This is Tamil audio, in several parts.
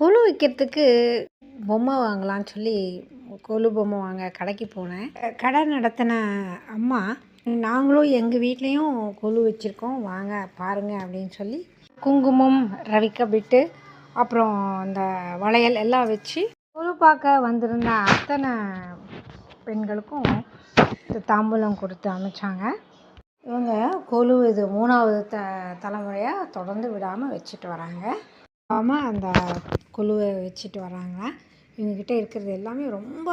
கொலு வைக்கிறதுக்கு பொம்மை வாங்கலான்னு சொல்லி கொலு பொம்மை வாங்க கடைக்கு போனேன். கடை நடத்தின அம்மா, நாங்களும் எங்கள் வீட்லேயும் கொலு வச்சுருக்கோம், வாங்க பாருங்கள் அப்படின்னு சொல்லி குங்குமம் ரவிக்க விட்டு அப்புறம் அந்த வளையல் எல்லாம் வச்சு கொலு பார்க்க வந்திருந்த அத்தனை பெண்களுக்கும் தாம்பூலம் கொடுத்து அனுப்பிச்சாங்க. இவங்க கொலு இது 3வது தலைமுறையாக தொடர்ந்து விடாமல் வச்சுட்டு வராங்க. அந்த கொலுவை வச்சுட்டு வராங்க. இவங்ககிட்ட இருக்கிறது எல்லாமே ரொம்ப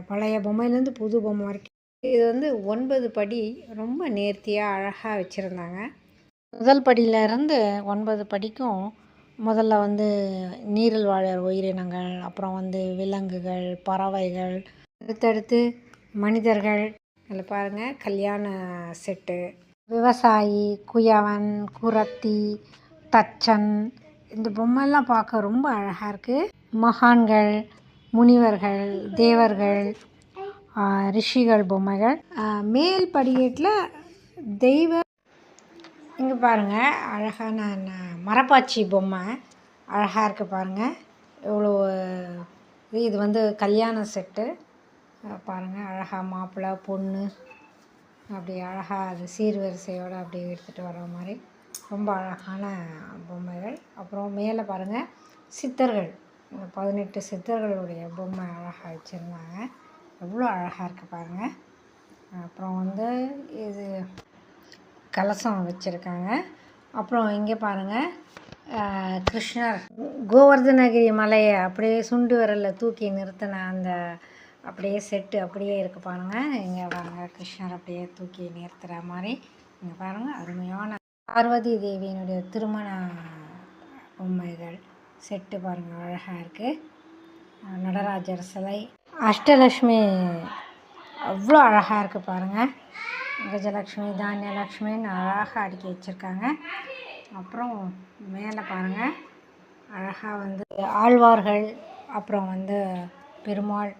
பழைய பொம்மையிலேருந்து புது பொம்மை வரைக்கும். இது 9 படி ரொம்ப நேர்த்தியாக அழகாக வச்சுருந்தாங்க. முதல் படியிலேருந்து 9 படிக்கும் முதல்ல நீரில் வாழற உயிரினங்கள், அப்புறம் விலங்குகள், பறவைகள், அடுத்தடுத்து மனிதர்கள். அதில் பாருங்கள், கல்யாண செட்டு, விவசாயி, குயவன், குரத்தி, தச்சன். இந்த பொம்மைலாம் பார்க்க ரொம்ப அழகாக இருக்குது. மகான்கள், முனிவர்கள், தேவர்கள், ரிஷிகள் பொம்மைகள். மேல் படிக்கட்டில் தெய்வ, இங்கே பாருங்கள் அழகான மரப்பாச்சி பொம்மை அழகாக இருக்குது பாருங்கள். இவ்வளோ இது கல்யாண செட்டு பாருங்கள். அழகாக மாப்பிள்ளை பொண்ணு அப்படி அழகாக அது சீர்வரிசையோடு அப்படியே எடுத்துகிட்டு வர மாதிரி ரொம்ப அழகான பொம்மைகள். அப்புறம் மேலே பாருங்கள், சித்தர்கள், 18 சித்தர்களுடைய பொம்மை அழகாக வச்சுருந்தாங்க. எவ்வளோ அழகாக இருக்குது பாருங்கள். அப்புறம் இது கலசம் வச்சுருக்காங்க. அப்புறம் இங்கே பாருங்கள், கிருஷ்ணர் கோவர்தனகிரி மலையை அப்படியே சுண்டு விரலில் தூக்கி நிறுத்தின அந்த அப்படியே செட்டு அப்படியே இருக்குது பாருங்கள். இங்கே பாருங்கள், கிருஷ்ணர் அப்படியே தூக்கி நிறுத்துகிற மாதிரி. இங்கே பாருங்கள், அருமையான பார்வதி தேவியினுடைய திருமண பொம்மைகள் செட்டு பாருங்கள், அழகாக இருக்குது. நடராஜர் சிலை, அஷ்டலக்ஷ்மி அவ்வளோ அழகாக இருக்குது பாருங்கள். கஜலக்ஷ்மி, தானியலக்ஷ்மின்னு அழகாக அடுக்கி வச்சுருக்காங்க. அப்புறம் மேலே பாருங்கள், அழகாக ஆழ்வார்கள், அப்புறம் பெருமாள்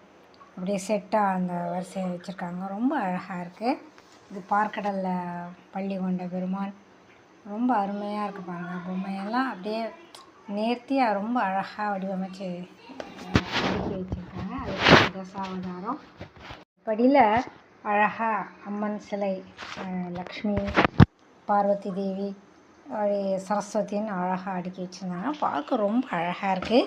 அப்படியே செட்டாக அந்த வரிசையை வச்சுருக்காங்க. ரொம்ப அழகாக இருக்குது. இது பார்க்கடலில் பள்ளி கொண்ட பெருமாள், ரொம்ப அருமையாக இருக்குது பாருங்கள். பொம்மையெல்லாம் அப்படியே நேர்த்தியாக ரொம்ப அழகாக வடிவமைச்சு அடுக்கி வச்சுருக்காங்க. அதுக்கு தசாவதாரம் படியில் அழகாக அம்மன் சிலை, லக்ஷ்மி, பார்வதி தேவி, சரஸ்வதின்னு அழகாக அடுக்கி வச்சுருந்தாங்க. பார்க்க ரொம்ப அழகாக இருக்குது.